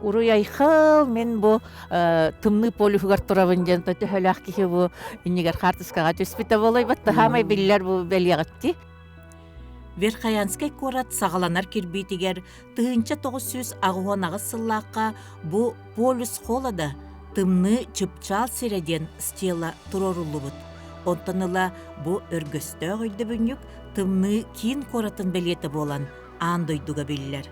Уруяйхыл мен бу тымны полюхугар турабын жан төтө хөлак кихи бу иннигер хартыскага төспите болой батты хамай биллер бу белиягатти. Верхаянскай корат сагаланар кирбитигер тыынча 900 агуанагы сыллаакка бу полюс холада тымны чыпчал сиреден стела турорулубут. Онтаныла бу өргөстөө өйдө бүнүк тымны кийин коратын белети болан аандойдуга биллер.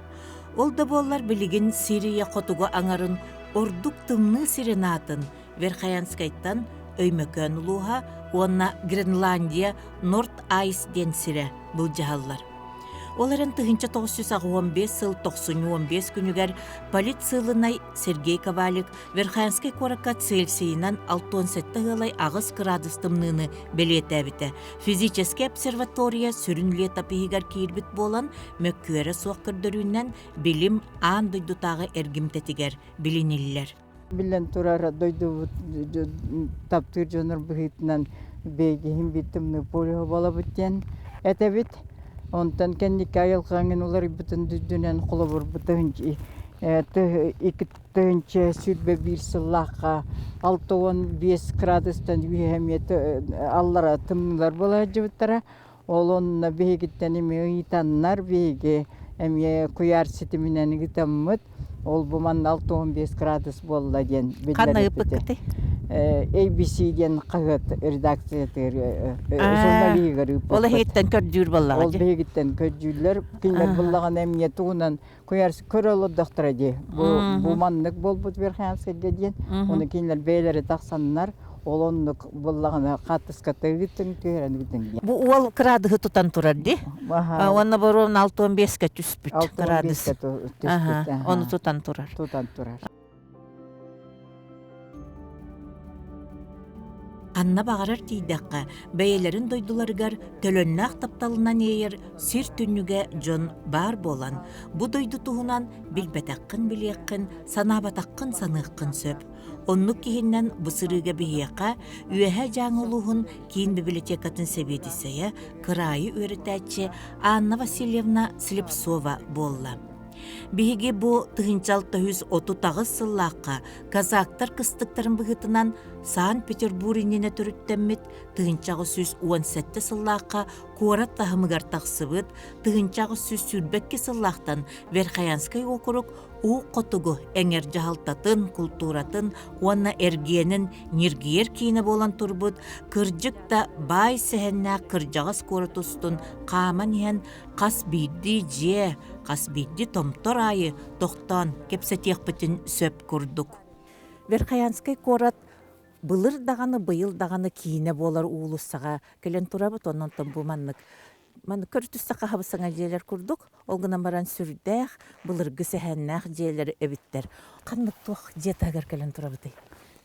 Ол да боллар билигин Сирия котуга аңарын ордук тымны сиренатын Верхаянскайттан өймөкөн улууга уонна Гренландия Норт Айс ден сире бул жаһаллар. Оларын тыгынча 915 сыл 915 күнүгер полициялынай Сергей Ковалик Верхаянскай коракка Цельсийнан 67 гылай агыс градус тымныны белетебите. Физический обсерватория сүрүнле тапыгар кирбит болан мөккүөрө суаккырдөрүнөн билим аан дойдутагы эргимтетигер билиниллер. Билен турара дойду таптыр жонор быхытынан беги химбитимны полио бола бутен. Это бит онтан кенник айылгаңын улар бүтүн дүнен кулубур бүтүнчи икитинче сүрбе бир сыллакка 6-5 градустан үйемети аллара тымнылар бола жыбыттара олонна бегиттен эми ыйтаннар беги эми куяр ситиминен гитаммыт ол буман 6-15 градус болла ден Канна ыпыкты. ABC ден кагыт редакциятыр журналигер үпү. Ол хеттен көрдүр боллага. Ол бегиттен көджүлөр кинер буллаган эмне туунан коярс көрөлө доктор ди. Бу маннык болбут Верхаянскай ден. Оны кинер бейлери таксаннар. Олоннук буллаган катыска тегиттен төрөн битен. Бу ол градус тутан турар ди. Онна борон 6-15 ке түспүт градус. Оны тутан турар. Анна бағарар тейдаққа бәйелерін дойдуларыгар төлөннақ тапталынан ейер сир түннүге жон бар болан. Бу дойду туһунан билбетаққын билеққын, санабатаққын саныққын сөп. Оннук кихиннен бысырыга бihieqa үеһэ жаңылуһун кийин библиотекатын себетисея кырайы өрүтәчи Анна Васильевна Слепцова болла. Биһиги бу 1930 сыллаакка казактар кыстыктарын быгытынан Санкт-Петербургине төрүттэммит 1917 сыллаакка Куорат тахымыгар тахсыбыт 1900 сыллаактан Верхаянскай округ у котугу эңер жахалтатын культуратын уанна эргиенин ниргиер кийине болан турбут кыржык да бай сехеннэ кыржагас коротустун кааман иһэн кас бидди же кас бидди томтор айы тохтон кепсетиекпитин сөп курдук. Верхаянскай корат былыр даганы быйыл даганы кийине болар уулуссага келен турабыт оннон бу маннык көрүтүстө кахабысыңа жээлер курдук. Ол гынан баран сүрдэх былыргы сехеннэх жээлер эбиттер. Каннык туох жетагер келен турабыты.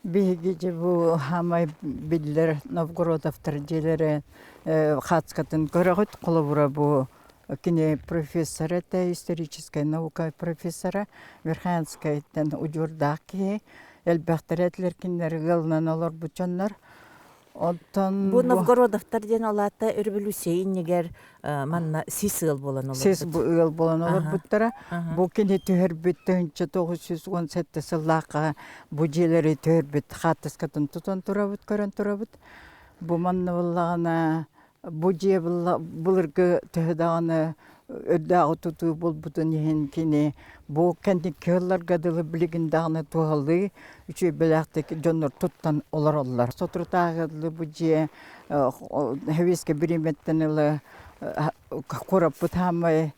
Биги же бу хамай биллер Новгородовтар жээлери хацкатын көрөгөт колобура бу кине профессор это историческая наука профессора Верхаянскайдан учурдаки элбахтаретлер кинер гылнан олор бучаннар. Бу Новгородовтар ден алата өрбүлүсейнигер манна сисыл болан олор. Сис ыл болан олор буттара. Бу кине төрбүт 1917 сыллаакка бу жээлери төрбүт хатыскатын тутан турабыт көрөн турабыт. Бу манна буллагана бу же булыргы төдаганы өддагы тутуу болбутун ehen кине бу кендик кылларга дылы билигин даганы туалды үчө белактык жоннор туттан олороллар сотрутагы бу же хевиске бириметтен эле корап бутамай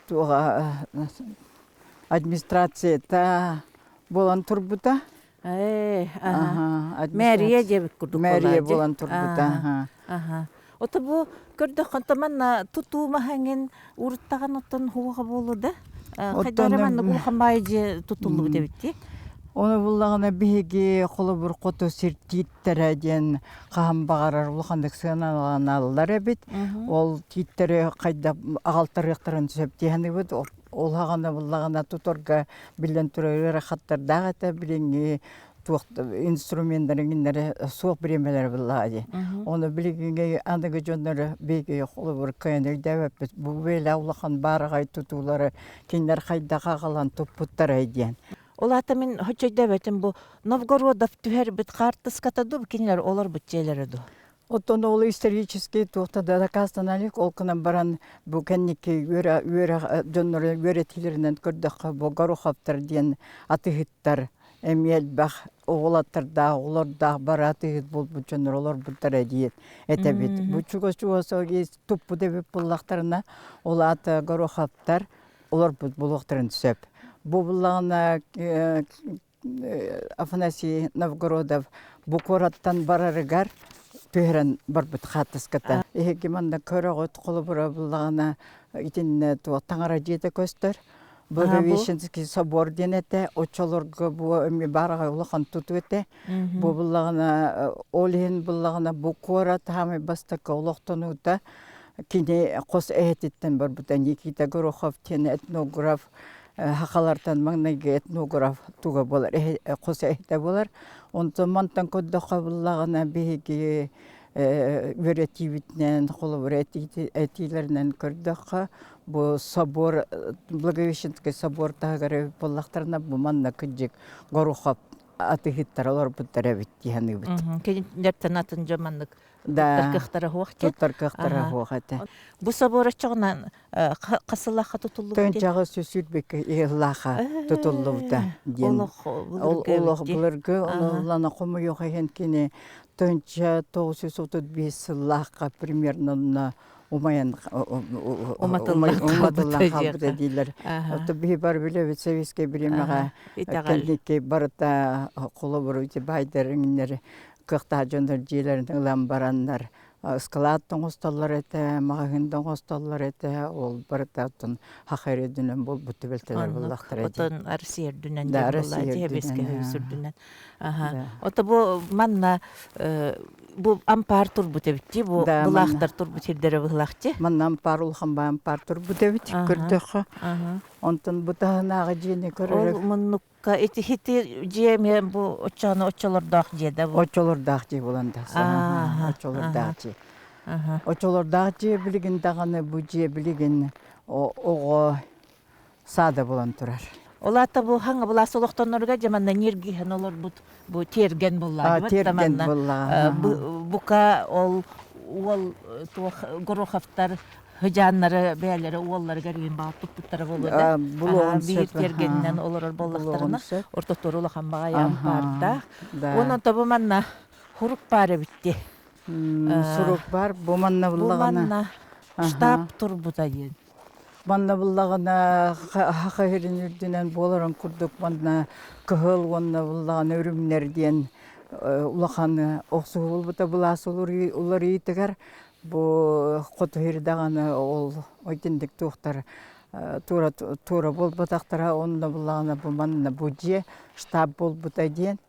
туга администрация та болан турбута мэрия деп курдук мэрия болан турбута Ота бу көрдө кантаман тутуума ханген уруттаган оттон хуга болу да. Кайдараман улхамбай же тутулу дебитти. Оны буллагана биги холобур кото сертиттер ден кам багарар улхандык сыналар бит. Ол титтере кайда агалтырыктарын сөптени бит. Ол хагана буллагана туторга билен турайра хаттар дагата билинги инструменттер суық биремелер булады. Оны билигинге андагы жоннор беге холобур кайнер деп бу беле аулахан баргай тутулары киндер кайда кагалан тупуттар айден. Олата мен хочойдабетим бу Новгородов түһер бит картыскатаду кинилер олар бутчелереду. Оттон ол исторический тухта да доказаналык олкынан баран бу кенники үре жоннор өретилеринен көрдөк бу Гороховтар диен атыгыттар эмел бах оголаттар да олар да бараты бул жоннор олар буттар диет этебит. Бу чугосо туппу деп буллактарына ол аты Гороховтар олар булактарын сөп. Бу буллагына Афанасий Новгородов бу кораттан барарыгар Түйрен барбыт хатыската. Егеманда көрөгөт колу бура буллагана итин таңара жете көстөр. Благовещенский собор денете, очолорго бу эми барага улахан тутуете. Бу буллагана олин буллагана бу корат хами бастака улактанута. Кине кос этиттен барбыта Никита Горохов тен этнограф хакалартан маңнайга этнограф туга болар. Кос эте болар. Онтон мантан көддөкка буллагана биги веретивитнен колобретилеринен көрдөкка бу собор Благовещенский собор тагары буллактарына бу манна кыжык Горохов атыгыттар олар буттарабит дияны бит. Кенеттен атын жаманлык Да. кыхтара хуакте. Туттаркыктара хуакате. Бу собор чагынан касыллаха тутулду. Төнчагы сүсүрбек илаха тутуллубда диен. Олох булыргы олана кому yok екенкене төнча 935 лаха примерно умаян уматыллан калды дилер. Ото би бар биле советский времяга кенеке барта колобруйте байдериннер кыхта жондар жерлерин ылам барандар. Скалаттың осталлар эте, магагындың осталлар эте, ол бартатын хахайредүнен бол бутубелтелер буллактар эти. Отон Россия дүнен Да, булла Россия жебеске дүнен, хүсүрдүнен. Ото бу манна бу ампар турбут эбитти, бу Да, булактар турбут хирдере булакчы. Маннан парулхан баан партур бутебит көрдөк. Онтон бутаанага жени Ол көрөрөк. муннукка эти хити жеме бу очолордак жеде бу. Очолордак же буланда. Очолордак же. Очолордак же билген даганы бу же билген ого сада булан турар. Олата бу хаңа була солоктонорга жаманда нергиһен олор бу терген булла. Терген булла. Бука ол Гороховтар Хыжаннары бәлері олар кәрген бағып тұттықтары болуды. Бейір тергеннен олар боллақтарына ортоқтор олақан бағайан барда. Онан табы манна хурук бары бітті. Сурук бар, bu manna bullagana. Bu manna штаб тұр бұта ен. Manna bullagana haqahirin ürdünen bolaran kurduk manna kıhıl manna bullagana örümler diyen ulaqan oqsu bulbuta bulası ular yiğitigar. Bu qotuhirdagana ol oytindek tuğtar tuğra bolbutaqtara onunla bullagana bu manna bu je штаб bolbuta diyen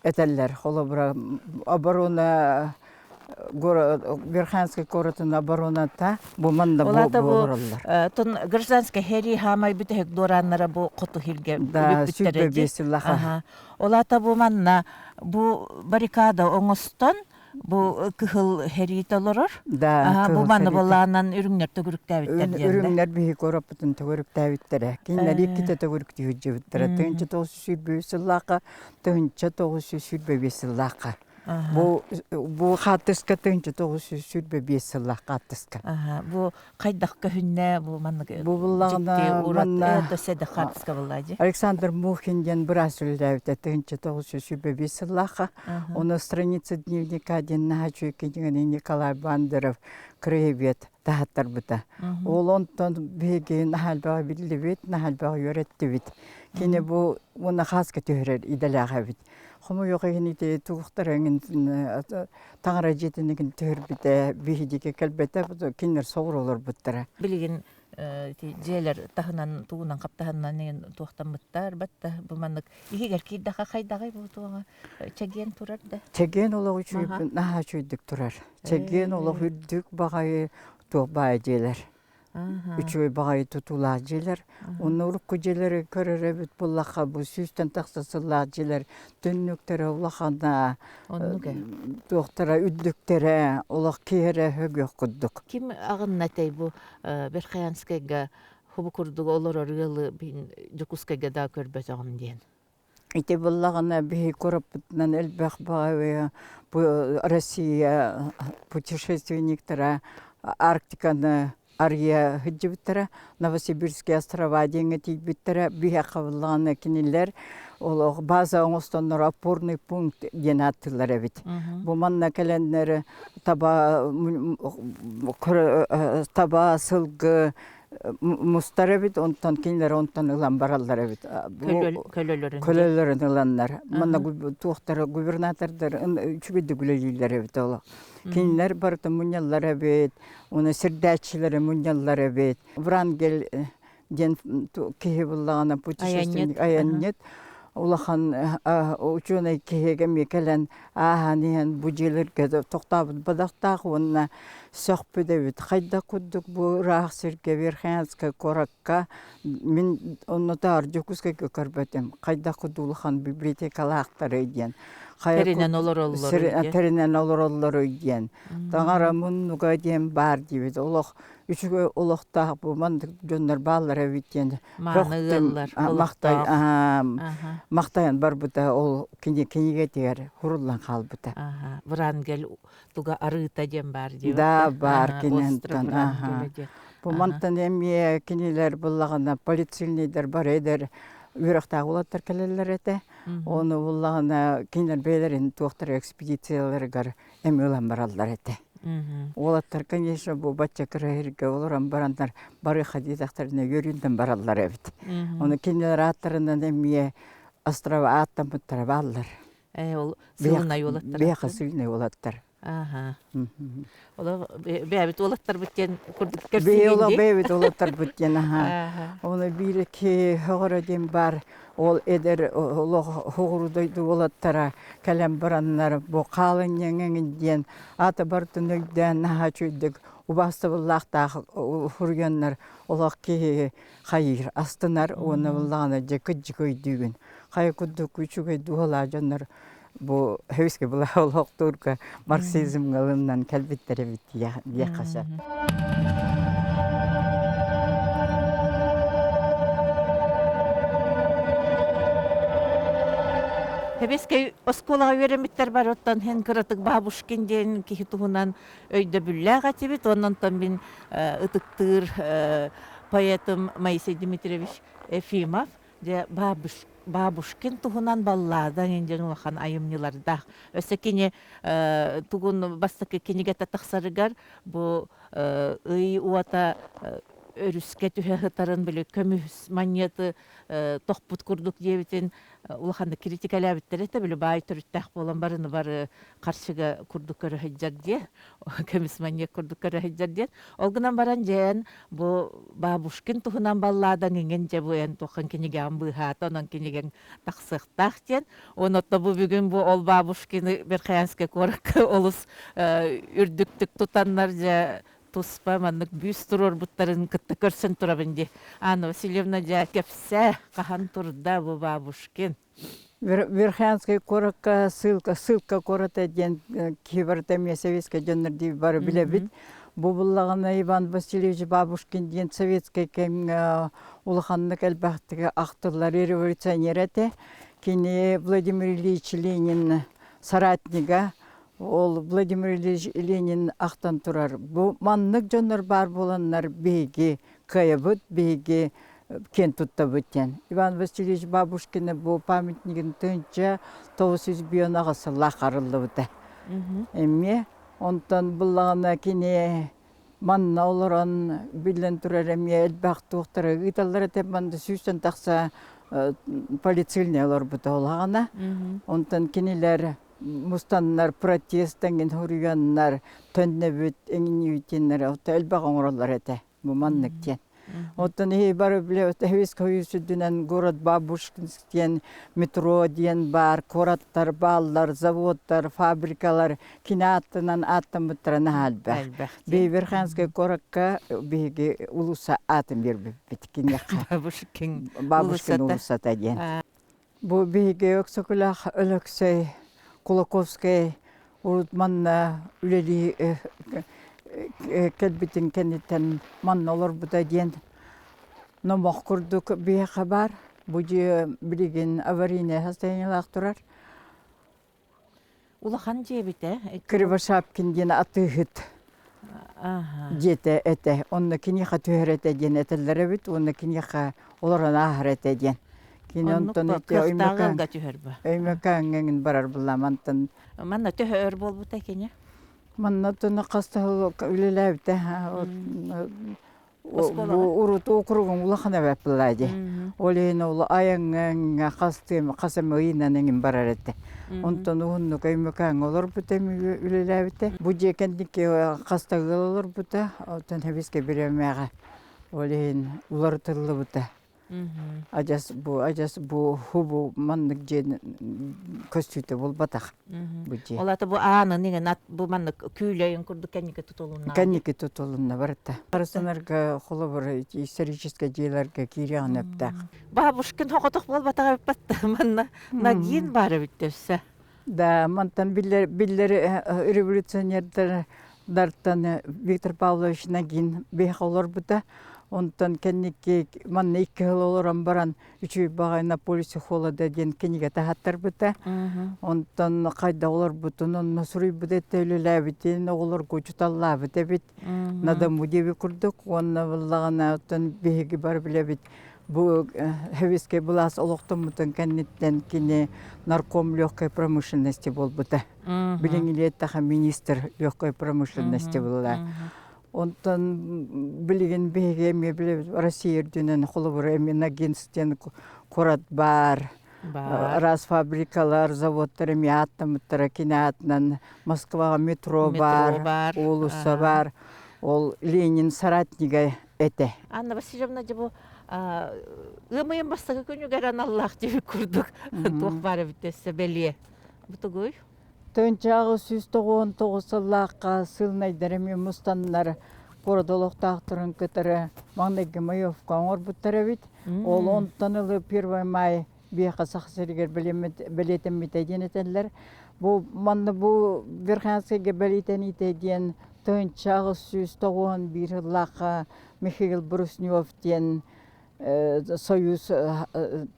eteller. Холобра оборона Верханский городын обороната бу манда болуралар. Тон гражданский хери хамай бүтек дораннара бу котухирге бүттөрөдү. Олата бу манна бу баррикада оңостон бу кыхыл хериталорор. Бу манна болланан үрүңнөр төгүрүктәбиттер диенде. Үрүңнөр бии короптун төгүрүктәбиттер. Кинлер икките төгүрүктү төнчө 905 лака, төнчө 905 лака. Bu хатыска төнчө 905 лака хатыска. Бу кайдакка хүннө бу манна. Бу буллагана манна седе хатыска буллади. Александр Мухинден Брасулдавит төнчө 905 лака. Он страница дневника Динначу кеген Николай Бандеров Краевед тахаттар бута. Ол онтон беги нахалба билибет, нахалба юреттибит. Кине бу уна хаска төрөр иделага бит. Хому йогыгыните тугуктарыңын таңара жетинигин төрбүтэ бихидике келбете кинер соғролор буттара. Билген жээлер тахынан туунан каптаханан неген туактанбыттар батта бу мандык игер кийдаха кайдагай бу туага чеген турар да. Чеген олог үчүп наха чүйдүк турар. Чеген олог үрдүк багай тугбай жээлер. Үчөй багай тутула жээлер. Онурук көжелери көрөрөбүт буллака бу сүстен таксасылла жээлер түннүктөр улахана доктора үддүктөрө олог кере хөгөк куддук. Ким агыннатей бу Верхоянскайга хубукурдук олор оргылы бин Жукускайга да көрбөт агым диен. ите буллагана бихи корапытнан элбэх багаве Россия путешественниктара Арктиканы ария хыджибиттара Новосибирские острова деңети биттара бихи кабыллагана кинилер ол база оңостоннор опорный пункт денаттылар бит. Бу манна келеннер таба сылгы мустар бит, онтан кинилер онтан ылан бараллар бит. Көлөлөрүн ыланнар. Манна туохтар губернатордор үчүгүдү күлөлүлөр бит ол. Кинилер барты муньяллар бит, уну сирдачилер муньяллар бит. Врангель ден кеhe буллагана путешественник аяннет. Улахан ученый кеге мекелен аханен бужилерге токтабыт бадактак онна сөхпедебит кайда куддук бу рахсерге верхянская коракка мен онно тар жокуске көрбөтөм кайда кудулхан библиотекалактар эден Теринен олор өйден. Таңара мұннуға дем бар дейбет. Олық үшігі олықтағы бұл мандық жондар балар әветтен. Мақтайын бар бұта ол кенеге тегер хұрылан қал бұта. Врангель туға арыта дем бар дейбет. Да, бар кенентен. Бұл мантан әме кенелер бұллағына полицейнейдер бар едер. Үйрақтағы олаттар кәлелер әті. Оны олағына кейнер бейлерін туақтар экспедицияларығар әмі олан баралдар әті. Олаттар, конечно, бұл батча кірәйірге оларан барандар бары қадидақтарына өрінден баралдар әбіт. Оны кейнер аттарынан әмі острова аттан бұттар балдар. Ол сылынай олаттар? Беқы сылынай олаттар. Бәбіт олаттар бүттен күрдік көрсегенде? Бәбіт олаттар бүттен. Оны бір ке хоғырыден бар, ол әдір хоғырыдайды олаттара кәлем баранлар бұл қалын еңіңден аты бартын өйден наға чөйдік убасты бұллақтағы хүргенлер олақ ке қайыр астынар, оны бұллағына жекіт өйдігін. Қай күдік үшіге дуғыла жанар bu hevske bula olaq turka marksizm galından kalbittere bitti ya qasa. Hebeske oskolaga veremittер бар оттан hen kıratık babuşkenden ki tuğunan öyde büllağa tibit ondan tan bin ıtıktır poetim Moisey Dmitryevich Efimov de Бабушкин тугунан балладан инден улахан айымныларда. Өсө кене тугун бастакы кенеге татаксарыгар бу ый уата өрүскө түһө хытарын биле көмүс маньяты тохпут курдук дебитин улаханды критикалабиттер эте биле бай түрүттак болон барыны бары каршыга курдук көрө хеджар де көмүс маньяк курдук көрө хеджар де олгунан баран жен бу бабушкин тугунан балладан инген же бу эн тохан кенеге амбыхат онон кенеген таксыктак ден онотто бу бүгүн бу ол бабушкины берхаянский корак олус үрдүктүк тутаннар же туспа маннык бүүс турор буттарын кытта көрсөн тура бенди. Анна Васильевна жа кепсе кахан турда бу бабушкин. Верхянский коракка ссылка кората ден кибертемия советская жоннорди бары билебит. Бу буллагана Иван Васильевич Бабушкин ден советский кем улаханнык элбахтыга актырлар революционер эте. Кини Владимир Ильич Ленин соратнига Ол Владимир Ильич Ленин ақтан тұрар. Бұл маннык жонар бар боланлар бейге кайыбыт, бейге кен тұтта бүттен. Иван Васильевич Бабушкины бұл памятнигін түнче 900 бионаға сылақ арылды бұты. Әме, онтан бұллағына кене манна оларан білен тұрар әме әлбақ туқтары. Үйталар әтеп манды сүйістен тақса полицейне олар бұты олағына. Онтан кенелер Mustanlar protestten huryanlar tönne engin ütеннер отта элбак оңроллар эте бу манныктен. Оттан бары биле хевис көйүсүдүнөн город Бабушкинский метро диен бар, кораттар, баллар, заводтар, фабрикалар кинааттынан аттан буттарана алба. Бейверханский коракка беге улуса атын бербит киняка. Бабушкин улуса таден. Бу беге өксөкүлах өлөксөй Кулаковская урутманна үлели келбитин кенеттен манналар бұда ден номақ күрдік бейқа бар. Бу же билген аварийный состояниялах турар. Улахан жебите. Кривошапкин ден атыгыт Ага. жете эте. Онны кинеха төһөрете ден этеллере бит, онны кинеха олоран ахрете ден. Кини онтон эте Кыхтагылга түһөрбө. өймөкәңген барар буламантын. Манна төһөр болбут экене. Манна тоны кастыл үлеләбите. Оскола. Урут округун улахана бәппилайди. Олейна ула аяңга кастым касамыйнанын барар эте. Онтон уунну көймөкәң олар бутем үлеләбите. Бу жекендикке кастагыл олар бута. Отон хебиске биремәгә. Олейн улар тыллы бута. Ажас бу хубу маннык жен көстүтө болбатак. Бу же. Олаты бу ааны неген бу манна күйлөйүн курдук кенеке тутулунна. Кенеке тутулунна барта. Карасанарга холобор исторический жерлерге кирян эптак. Бабушкин хокотук болбатак эппатта манна нагин бары биттесе. Да, мантан биллер революционердер дартан Виктор Павлович Нагин бехолор бута. Онтан кенеке манна 2 жыл олоран баран үчүй багайна полиси хола деген кенеге тахаттар бута. Онтан кайда олар бутунун насурый буде төлөлөбүтен олар көчүталлабы дебит. Надаму деби курдук, онна валлагана оттан беги бар билебит. Бу хевиске булас олоктомутун кеннеттен кине нарком легкой промышленности болбута. Билиңилеттаха министр легкой промышленности була. Онтан билген беге ме билебит Россия дүнен холобур эмен агентствен курат бар. Раз фабрикалар, заводтар эме аттамыттара кинеатынан Москвага метро бар, улуса бар. Ол Ленин соратнига эте. Анна Васильевна жабу ымыйын бастагы күнүгөрөн Аллах деп курдук. Тук бары биттесе белие. Бутугуй. Төнчагы 199 сыллакка сылнайдырыми мустаннар кордолоктактырын кытыры маңнеге маевка оңор буттара бит. Ол 10 танылы 1 май бияка сахсыргер билетен митеденетелер. Бу манны бу Верханскийге билетен итеден төнчагы 191 сыллакка Михаил Бруснев ден союз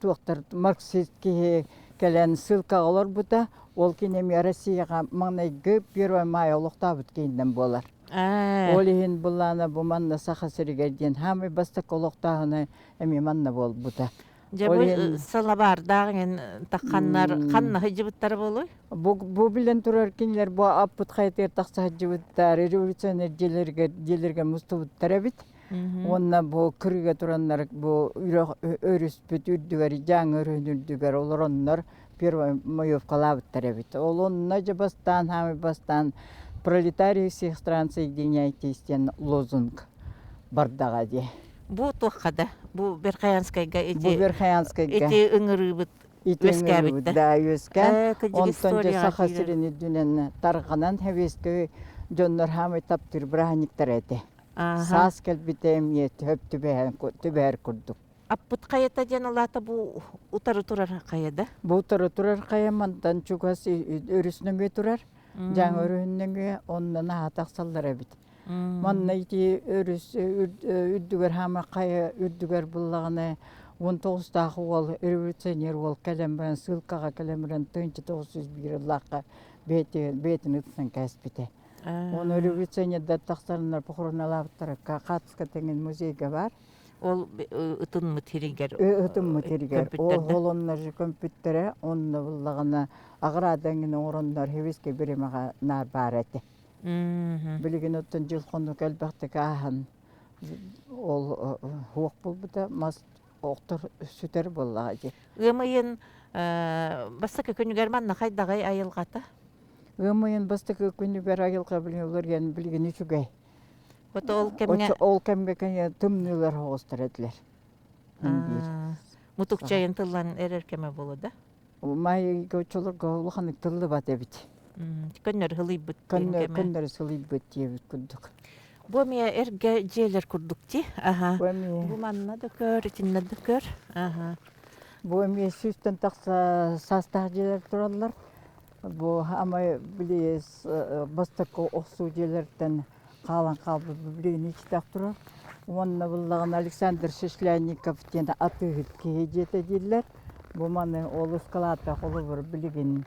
доктор марксистке келен ссылка олар бута. Ол кинеми Россияга маңнайгы 1 май олуктабыт кейинден болар. Олихин булана бу манна сахасыргерден хамы бастак олуктагыны эми манна бол бута. Жабы салабар дагын такканнар канна хыжыбыттар болой. Бу билен турар кинилер бу аппыт кайтер такса хыжыбыттар революционер желерге мустубуттар бит. Онна бу кырыга тураннар бу өрүспүт үрдүгөр жаңы өрүндүгөр олороннор 1 маев калабыттар бит. Ол онна жабастан хамы бастан пролетарии всех стран соединяйтесь ден лозунг бардага де. Бу тухада, бу Верхаянскайга эти. Бу Верхаянскайга. Эти ыңырыбыт. Өскәбит. Да, өскә. Онтон же сахасырыны дүнен тарганан хевеске жоннор хамы таптыр браһаниктар эте. Сас келбитем ет төбәр курдук. Аппыт кайета ден алата бу утары турар каяда. Бу утары турар каямандан чугас өрүснөмө турар. Жаң өрүннөмө оннан атаксаллар бит. Манна ити өрүс үрдүгөр хама кая үрдүгөр буллаганы 19-тагы ол революционер ол калембан ссылкага калембан 1901 лакка бетин үтсен каспите. Оны революционердер тахсарынар похороналаптар катыска тенген музейге бар. Ол ытын материалдар. Ытын материал. Ол голоннар компьютере онны буллаганы аградаңын орондар хевиске беремага нар бар эти. Билген оттон жылкону келбекте кахан ол хуак болбута мас октор сүтер боллагы. Ымыйын бастакы күнүгөр манна кайдагай айылгата. Ымыйын бастакы күнүгөр айылга билген үчүгөй. Ол кемге кене тымнылар хостар этлер. Мутукчайын тыллан эреркеме болду. Май көчөлөргө улаханы тылды бат эбит. Көннөр хылыйбыт. Көннөр хылыйбыт дебит курдук. Бу мия эрге жээлер курдук ти. Бу манна да көр, тинна да көр. Бу мия сүстен такса састар жээлер тураллар. Бу ама билес бастакы оксу жээлерден калан калбы билген ичтак турар. Онна буллаган Александр Шишлянников тен атыгыт кеҗете диллер. Бу маны ол скалата холовыр билигин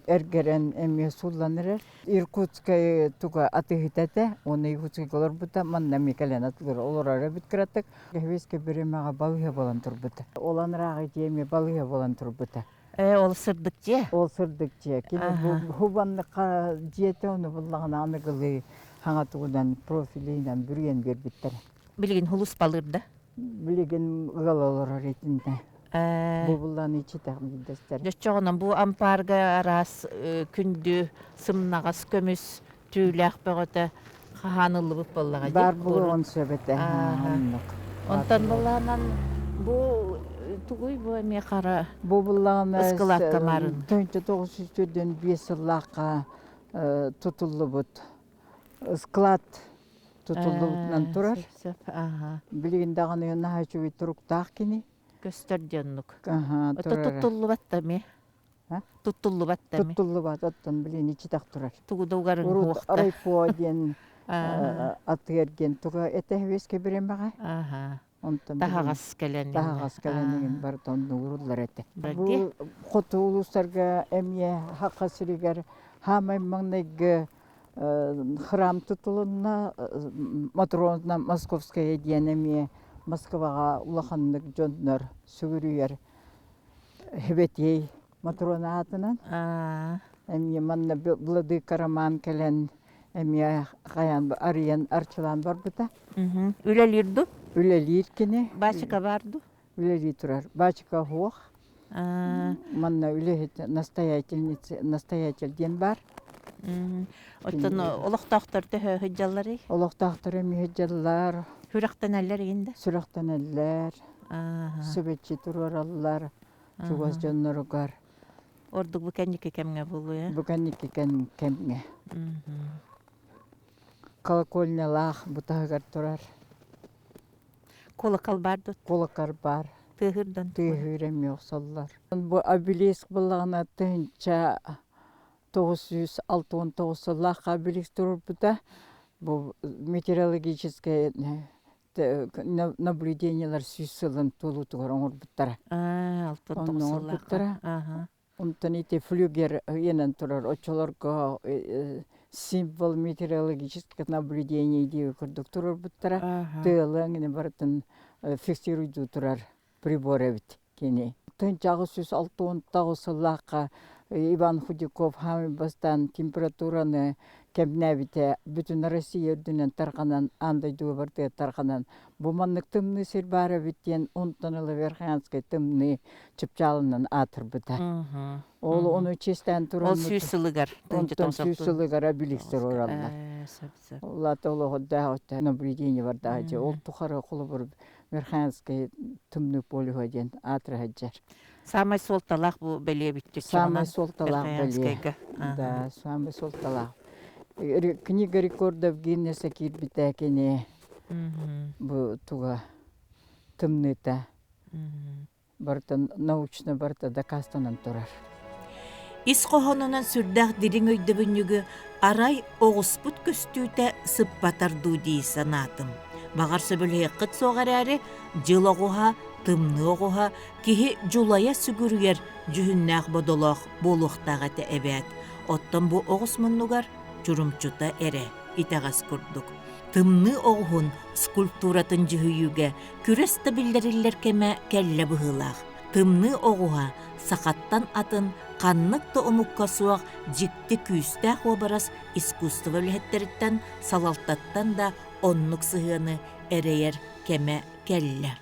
эргерен эме сулланыр. Иркутская туга атыгытата, оны Иркутский колор бута манна мекален атылыр. Олар биткратык. Хевеске беремага балыя болан турбута. Оланрагы теме балыя болан турбута. Ол сырдык же? Ол сырдык же. Кене бу хубанныкка жете оны буллаган аныгылы хаңатугудан профилинен бүрген бербиттер. Билген хулус балырда. Билеген галалар ретинде. Бу булланы ичитек бидестер. Жочоғынан бұл ампарға арас күнді сымнағас көміс түйіләқ бөғіті қағанылы бұп болаға деп. Бар бұл он сөбеті. Онтан болағынан бұл тұғый бұл әме қара Бу булланы ұскылақ камарын. 1904-ден 5 лаққа тұтылы бұд. Склад тұтылы бұдынан тұрар. Білігіндағаны өна хачуи тұруқтақ кені. Көстөрдөннүк. Тұрар. Туттуллу баттами. Туттуллу баттами. Тұтылы бат оттан білін ичитақ тұрар. Тугудаугарын Урут хуақта. арайфоден атырген туға әтәхвеске біремеға. Тахағас кәләнен. Тахағас кәләнен бар тонны урулар әті. Бірде? Бұл қоты ұлыстарға әмие хаққа сірігер хамай маңнайғы храм тұтылына Матронна Московская дейін әмие Москваға улаханлык жоннор сүгүрүйер хебетей Матрона атынан. Әмие манна блады караман кәлән әмие қаян ариян арчылан бар бұта. Үлелерді? Үлелер кені. Бачыка барды? Үлелер тұрар. Бачыка хуақ. Манна үлехет настоятельден бар. Оттан олықтақтарды хөджалары? Олықтақтары мүйеджалар. Хүрақтан әллер енді? Сүрақтан әллер. Сөбетші тұраралар. Чуғаз жонларығар. Ордық бүкәнеке кәмге болу, е? Бүкәнеке кәмге. Колокольнялақ бұтағығар тұрар. Колокол барды? Колокар бар. Тығырдан? Тығырым yoqsallar. Bu обелиск болағына тыңча 969 лақ обелиск тұрыр бұта. Bu meteorologическое наблюдениялар сүйсілін толу тұғыр оңыр бұттара. Оңыр бұттара. Онтан ете флюгер енен тұрар. Очоларға символ метеорологических наблюдений деу күрдік тұрар бұттара. Тылың барытын фиксируйду тұрар приборы бит кене. Тыңчағы 669 лаққа Иван Худяков хамы бастан температураны кемнәбите бүтін Россия үрдінен тарқанан, андай дуы барды тарқанан. Бұманлық тымны сер бары біттен онтанылы Верханскай тымны чыпчалынан атыр бұта. Ол оны честен тұрын. Ол сүйсілігер. Онтан сүйсілігер абилікстер оралар. Олаты олығы дағыта наблюдение бар дағыта. Ол тұқары құлы бір Верханскай тымны полиғаден атыр хаджар. Самай солталақ бұл бәле бітті. Самай солталақ бәле. Да, самай солталақ. Книга рекордов Гиннеса кирбита кене бу туга тымныта барта научно барта доказанан турар. Ис қоғанынан сүрдәқ дирин өйдөбүнүгү арай оғыспут көстүүтә сыппатарду дей санатым. Бағар сөбөле қыт соғар әрі жылоғуға, тымны оғуға, кихи жулая сүгүргер жүхіннәқ бодолоқ болуқтағаты әбәт. Оттан бу оғыс мұннугар чурумчута эре итагас курдук. Тымны оғын скульптуратын жүхүйіге күрес табиллериллер кеме кәлле бұғылақ. Тымны оғуға сақаттан атын қаннықты омукка суақ жикті күйістәқ обарас искусство өлхеттеріттен салалтаттан да оннық сығыны әрейер кеме кәлле.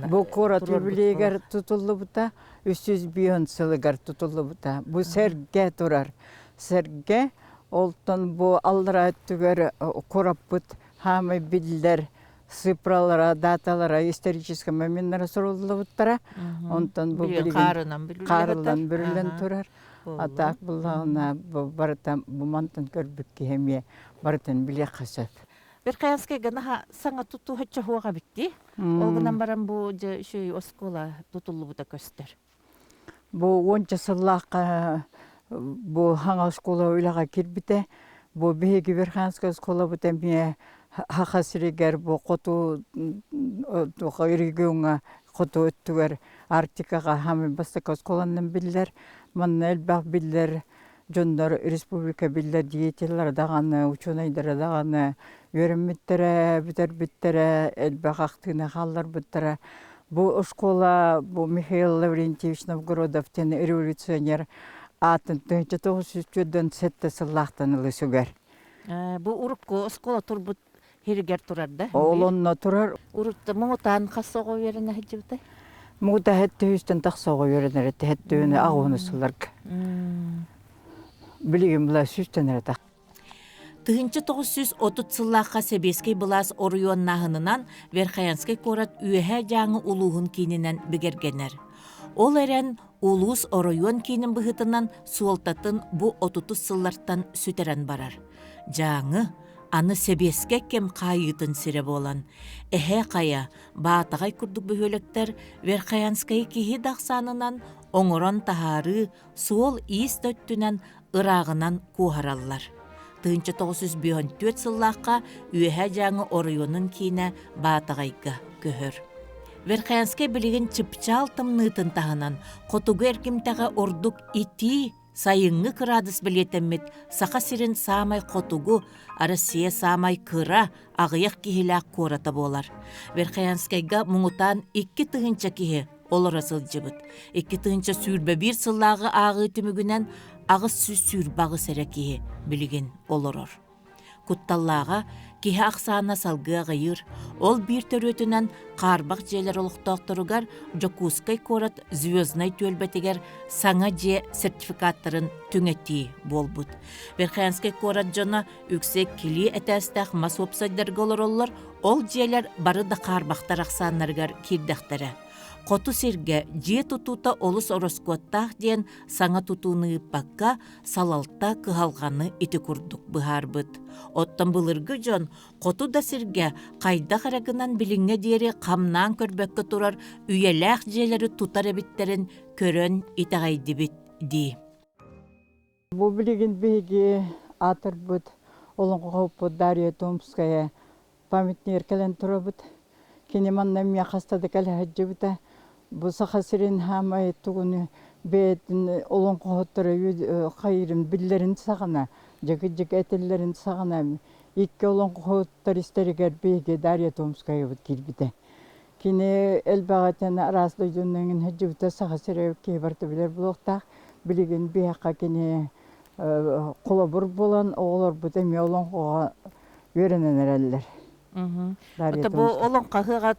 Бу кора түбілегер тұтылы бұта, 300 бион сылығар тұтылы бұта. Бу сәрге тұрар. Сәрге олтан бу аллара түгер корап бұт, хамы білдер, сыпралара, даталара, исторический моменттара сұрылы бұттара. Онтан бу қарылан бүрілен тұрар. Атақ бұлағына барытан бұмантан көрбікке хеме барытан біле қасап. Bir қаянскай ғанаға саңа тұту хатча хуаға бітті. Олғынан баран бұ шөй оскола тұтылы бұта көстер. Бұ 10 жасыллаққа бұ хаңа школа ойлаға кербіті. Бұ бейгі Верханская школа бұта мен хахасригер бу коту регионга коту өттүгер Арктикага хами бастакос колоннан биллер, манна элбах биллер, жондар республика биллер диетелер даганы, учунайдары даганы, өрөммиттере, битербиттере, элбах актыгына халлар биттера. Бу школа, бу Михаил Лаврентьевич Новгородов тен революционер атын 1900-дөн сетте сыллахтан ылысугер. Бу урукку школа турбут хиригер турар да. Олонно турар. Урутта муутаан кассого берене хажыбыта. Мууда хэттүүстэн тахсоого юрэнэрэ хэттүүнэ агуунысыларг. Билигим бла сүстэнэрэ тах. Тыгынчы 930 сыллаққа Себескей бұлас Орионнағынынан Верхаянский корат үйәһә жаңы улуғын кейінінен бігергенер. Ол әрен улуыс Орион кейінін бұғытынан суалтатын бұ 30 сыллартан сүтерен барар. Жаңы аны Себеске кем қайытын сире болан. Әхе қая баатағай күрдік бөхөліктер Верхаянскай кейі дақсанынан оңырон тахары суол иіс дөттінен ырағынан куharallar. 1954 сыллаққа үйәһә жаңы Орионын кейіне баатағайға көхір. Верхаянскай білеген чыпчал тымнытын тағынан қотуғы әркімтіға ордық ити сайыңы кырадыс білетеммет сақа сирен самай қотуғы Россия самай кыра ағыяқ кейіләк кората болар. Верхаянскайға мұңытан 2 тығынча кейі олар асыл жыбыт. 2 тығынча сүрбе бір сыллағы ағы түмігінен ағыз сүр бағы сәрәкеhe білген олорор. Кутталлаға кеhe ақсана салғы ағайыр, ол бір төрөтінен қарбақ желер олықтақтырығар Жокускай корат звезднай төлбәтігер саңа же сертификаттарын түңетті болбыд. Верхаянскай корат жона үксек келі әтәстәқ масопсайдарға олар, ол желер бары да қарбақтар ақсанларғар кирдәқтері. Қоту серге же тутута олыс ороскоттақ ден саңа тутуыны баққа салалта кыхалғаны ити күрдік бұхар бұд. Оттан бұлырғы жон, қоту да серге қайда қарағынан біліңе дері қамнан көрбәкке тұрар үйеләқ желері тутар әбіттерін көрін итағайды біт ди. Бұл білеген бейге атыр бұд, олың қоғып Дарья Томская памятный еркелен тұры бұд. Кенеманна мия қастады кәлі хаджы бұда. Бұл сақасырын хамай тұғыны бәйтін олың қоғыттыры қайырын білдерін сағана, жығы әтелерін сағана, екі олың қоғыттыр істерігер бейге Дарья Томская бұд келбіді. Кені әлбағатен арасылы жөннің хаджы бұда сақасыры кей барты білер бұлықтақ, білеген бейаққа кені қола бұр болан, оғылар бұд әме олың қоға өрінен әрәлілер. Ота бу олон қағыға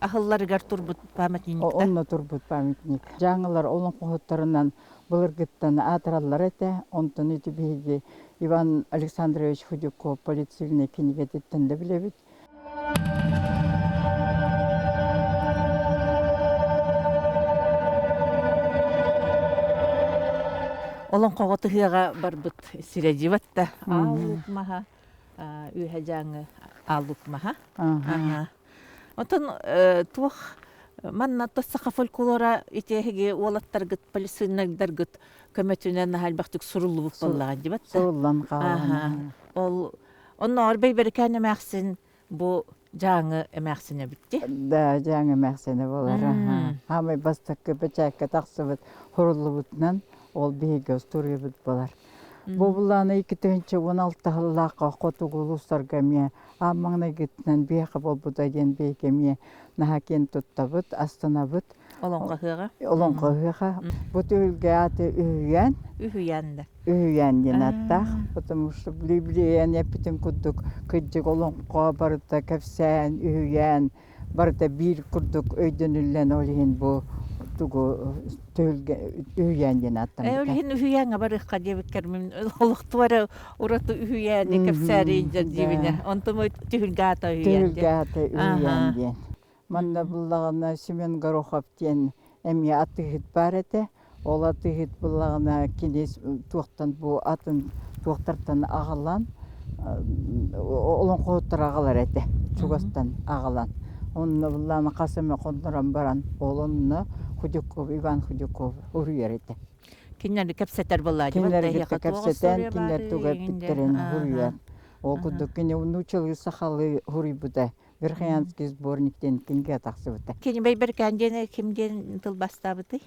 ақылларығар тұрбыт памятник. Онна тұрбыт памятник. Жаңылар олон қоғыттарынан бұлыргыттан атыралар әті, онтын үті бейге Иван Александрович Худюков полицейіне кенегет еттінді білебіт. Олон қоғытығыға барбыт сирәжіватта. Алықмаға үйә жаңы алықмаға. Отын туақ манна тосақа фольклора итеге олаттаргыт, полисыннардаргыт көмөтүнен халбақтық сурулу бұп боллаған дебатта. Сурулан қалан. Онна орбай берекәне мәқсін бұ жаңы әмәқсіне бітті? Да, жаңы мәқсіне болар. Хамай бастықы бәчәкке тақсы бұд, құрылы бұдынан ол бейге ұстұры бұд болар. Бұланы 2016 ғыллаққа қотуғы ұлыстарға ме, аммаңна кеттінен бейқі бол бұдайден бейге ме, нахакен тұтта бұд, астына бұд. Олонға хыға? Олонға хыға. Бұд өлге аты үйен. Үйенді. Үйен ден аттақ. Потому что блибілейен епітін күдік күдік олонға барыда кәпсән, үйен, барыда бір күдік өйден үлен олейін бұл. Үйәнден аттам. Өлген үйәңі барыққа дебіккер мен олықтуары ұраты үйәні кәпсәрі жаддебіне. Онтым түхілгі ата үйәнде. Түхілгі ата үйәнден. Манда бұллағына Семен Гороховтен әме атығыт бар әті. Ол атығыт бұллағына келес туақтан бұл атын туақтартан ағалан. Олың қоғыттар ағалар әті. Чугастан ағалан. Онны бұллағына қасымы қондыран баран. Олынны Худюков, Иван Худюков, ұрыер еті. Кенлері кәпсетер бұлла? Кенлері кәпсетен, кенлер туға біттерен ұрыер. Ол күдік кені ұнучылы сақалы ғұры бұда. Верхоянский сборниктен кенге тақсы бұда. Кенебей бір кәндені кімден тыл бастабыды?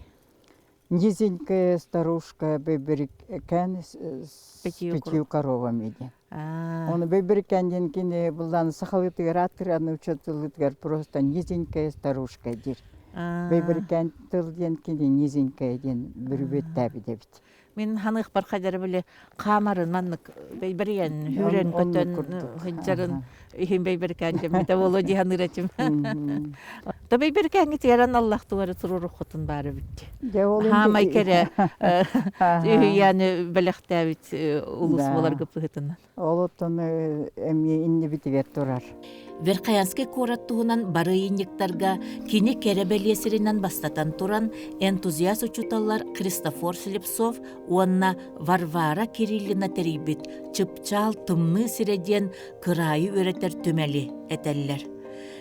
Низенькая старушка беберик кән с пятью коровами. Он беберик кәнден кені бұлдан сақалы тігер аттыр, аны учатылы тігер просто низенькая старушка дер. Беберик кән тылден кені низенькая ден бүрбет тәбі дебіт. Мен ханық бар қадары біле қамарын маннық бейбірген хүрен көтін хүнчарын үйін бейбірген жемеді олы дейін үретім. Да бейбірген етерен Аллах туары тұруры құтын бары бітті. Хамай кере яны біліқті әбіт ұлыс болар көпі ғытынан. Ол оттан әме инне бітігер тұрар. Верхоянский кораттуынан бары иннектарға кені керебелесерінен бастатан туран энтузиаст учуталар Христофор Слепцов уанна Варвара Кириллина терибит чыпчал тымны сиреден кырайы өретер түмәли этеллер.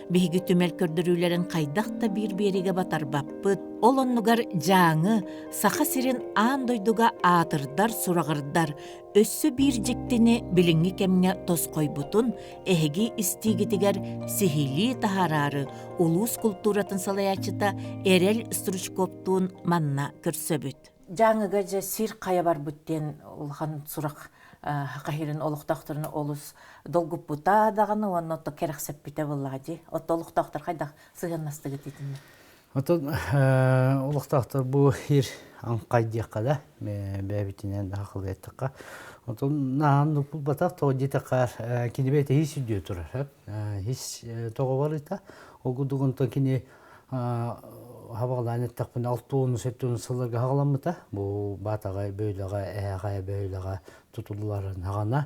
Биһиги түмел көрдөрүүлөрүн кайдакта бир-бириге батар баппыт. Ол оннугар жаңы, саха сирин андойдуга атырдар сурагырдар. Өссө бир жиктини билиңи кемне тоскойбутун, эһиги истигитигер сихили тахарары, улус культуратын салаячыта Эрел Стручковтун манна көрсөбүт. Жаңыга же сир кая бар бүттен улхан сурак Хақахирин олықтақтырын олыс долгуп бұта дағаны, оны отто керексеп біте болады. Отто олықтақтыр қайдақ сығаннастығы дейтінді? Отон олықтақтыр бұл хир аңқайдиаққа да, бәбітінен ақыл еттіққа. Отон нағанды бұл батақ тоғы детеқар кенебейті хис үдеу тұрар. Хис тоғы бар ета, оғыдығынты кене хабағлан еттіқпін 6-7 сылырға хағаламыта. Бұл батағай, бөйліға, әғай, бөйліға тұтылыларын ағана.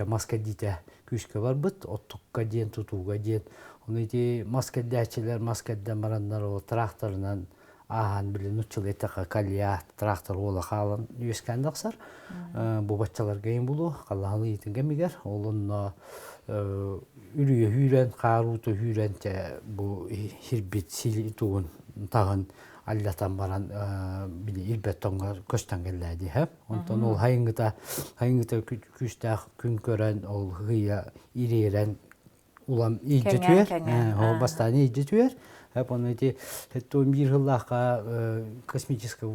Маска дейті күшке бар бұд, оттыққа ден, тұтуға ден. Оны де маскаддәчілер, маскаддан барандар ол тракторынан аған білін ұтчыл еттіға калия, трактор олы қалын үйескәнді ақсар. Бұл батчалар кейін бұлу, қалағылы етін кәмегер. Олын үріе хүйрен, қаруты хүйрен, бұл хирбет сили туғын тағын аллатан баран илбет тоңғар көстен келләді. Онтан ол хайыңғыта күштәқ күн көрен, ол ғия иререн улам ейджетуер, ол бастан ейджетуер. Оны де хэттон бір ғыллаққа космический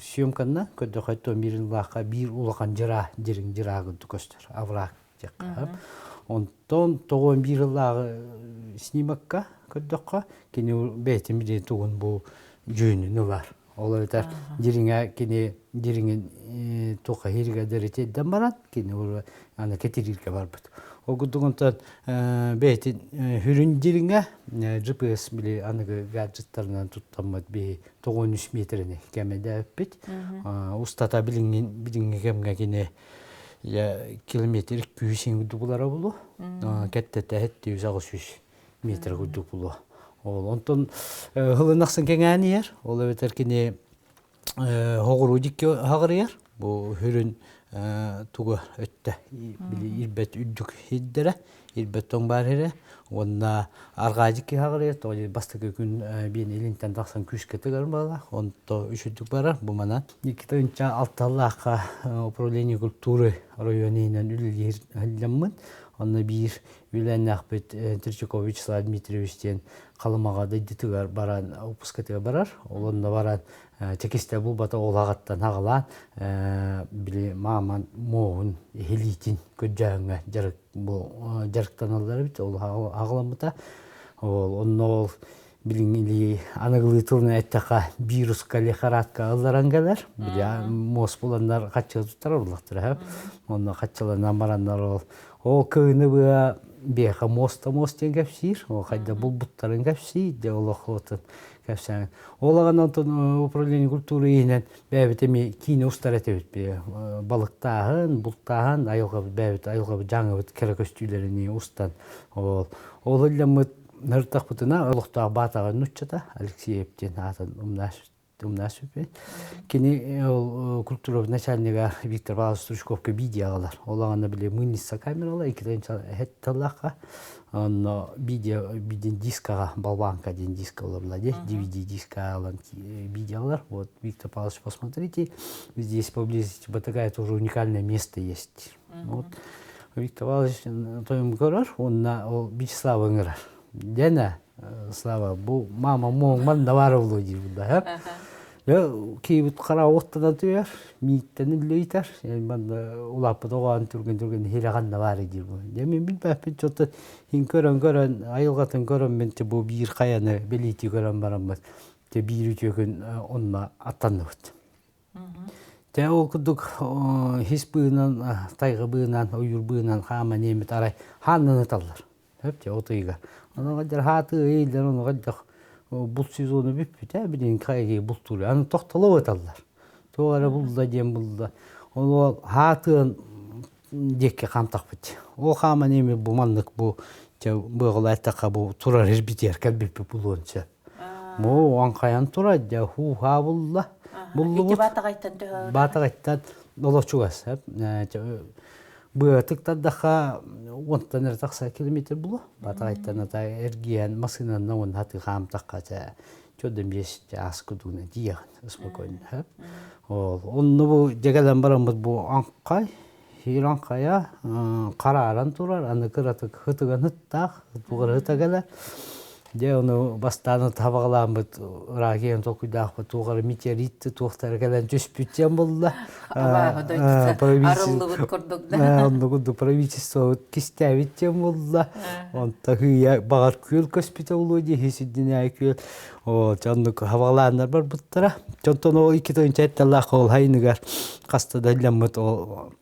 съемканна, көдді хэттон бір ғыллаққа бір улақан жыра, дерің жырағыды көстер, аврак жаққа. Онтан тоғын бір ғыллағы снимакка көддіққа, кені бәйтін бірден туғын бұл жүйіні нұлар. Ол өтер деріңе кені деріңін тоқа херіге дәретеден баран, кені ол кетерерге бар бұд. Оғыдығынтан бәйтін хүрін деріңе GPS біле анығы гаджеттарынан тұттамад бей 93 метріне кәмеді өппет. Ұстата біліңе кәмге кені километр 200 бұлара бұлу. Кәттәті әтті 100 метр күдік бұлу. Онтон ғылынақсын кәңәні ер. Ол өтер кені хоғыр өдікке ғағыр ер. Бұл хүрін туғы өтті. Ирбет үддік хеддері. Ирбет тоң бар ері. Онна арғадикке ғағыр ер. Тоғы бастығы күн бейін елінтен тақсан күшкеті ғарым бала. Онто үшүдік бара. Бұл мана. Никитовинча Алталлаққа управление культуры районынан үлілер ғылымын. Онна бір Юлиан Ахбет Терчаков Вячеслав Дмитриевичтен қалымаға дәйдетігер баран ұпыскетіге барар. Олында баран текесте бұл бата олағаттан ағылан біле маман моғын хелейтін көджаңға жарықтан алдар біт. Ол ағылан бұта. Онна ол біліңілі анығылы тұрны әттіға вируска лехаратка алдарангалар. Біле мос бұландар қатчығы тұттар олақтыр. Онна қатчыларынан барандар ол. Ол көйіні бұға беға моста-мостен кәпсейір. Ол қайда бұл бұттарын кәпсей, де ол оқылытын кәпсейін. Олаған онтын управление культуры енен бәбітеме кейіне ұстар әтебет бе. Балықтағын, бұлттағын, бәбіт айылға жаңы бұт кәрі көстүйлеріне ұстан. Ол үліміт нұртақ бұтына ұлықтағы батаған нүтчата Алексеевтен атын умнашып. Кені культура начальника Виктор Павлович Стручковка видеоғалар. Олағанда біле мұнисса камералар, екеленші әтталаққа. Биден дискаға, болванка ден диска оларла, DVD диска алан видеолар. Вот, Виктор Павлович, посмотрите, здесь поблизости такая тоже уникальное место есть. Вот. Виктор Павлович тоим көрөр, онна ол Вячеслав ыңырар. Дена, Слава, бу мама моң манда бар болу дейір бұлда. Кейбіт қара оқтадан түйер, мейттен үллейтер. Манда улапы доған түрген хирағанда бар дейір бұл. Мен білбәппен жоты хин көрін, айылғатын көрін мен те бұл бір қаяны белейті көрін барамыз. Те бір үтекін онна аттанды бұд. Те ол күдік хис бұғынан, тайғы бұғынан, ойыр бұғынан қама немет арай ханнын ұталар. Те отыйға. Оны қадар хаты ейлер, оны қадар бұл сезоны бүппіт, білен қайғы бұл тұры. Аны тоқталау өталар. Тоғары бұлда дем бұлда. Оны хатын декке қамтақ біт. О қама неме бұманлық бұл бұғыл әттіқа бұл тұрар әрбітер кәлбеппі бұл онша. Бұл оңқаян тұрады, хуға бұлда. Ити батағайттан түгі? Батағайттан олачуғас. Бұғатықтан daqa 10 километр бұлы. Батағайттан әргиян масынанна он хаты қамтаққа чөдім еш ас күдігіне дейін спокойно. Онны бұл дегелен барамыз бұл аңқай, хир аңқая қараран тұрар, аны кыратық хытыған хыттақ, бұғыр хытагелер. Де оны бастаны табағаламыз рағиен тоқыдақ бұд, оғары метеоритті тоқтары кәлен жүспүттен болды. Арылы бұд көрдікді. Онды күнді правительство кестәветтен болды. Онда бағар көл көспіті олуды, хесідден әй көл. Жонды табағаландар бар бұттыра. Жонтан ол 2 тойынша әтталақ ол хайныгар қасты дәлеммет ол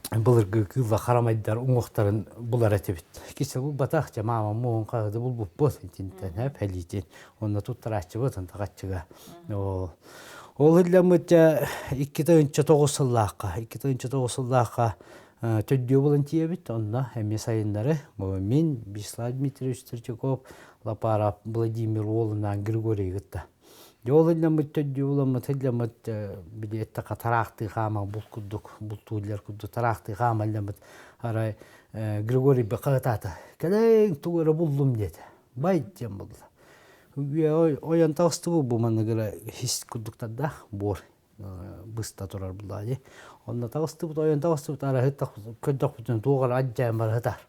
бұлырғы кылға қарамайдар ұңықтарын бұлар әтебет. Кесе бұл батақ мама мұғын қағыды бұл бұт ентінтен, пәлейтен. Онда тұттар әтші бұт, антағатшыға. Ол үліміт 2-9 сыллаққа төддеу болын тиебет. Онда әме сайындары мен Вячеслав Дмитриевич Терчаков, Лапаров, Владимир Олынан Григорий ғытта. Жол үліміт төддеу болымыт, үліміт білеттіға тарақты қама бұл күдік, бұл туылер күдік тарақты қама үліміт. Арай Григорий бақығытаты. Кәлең туғыры бұлдым деді. Байден болды. Оян тағысты бұл манығыра хис күдіктада бор бұста тұрар бұлда. Онда тағысты бұл, оян тағысты бұл, ара көддік бұтын туғыр аджайын бар ғытар.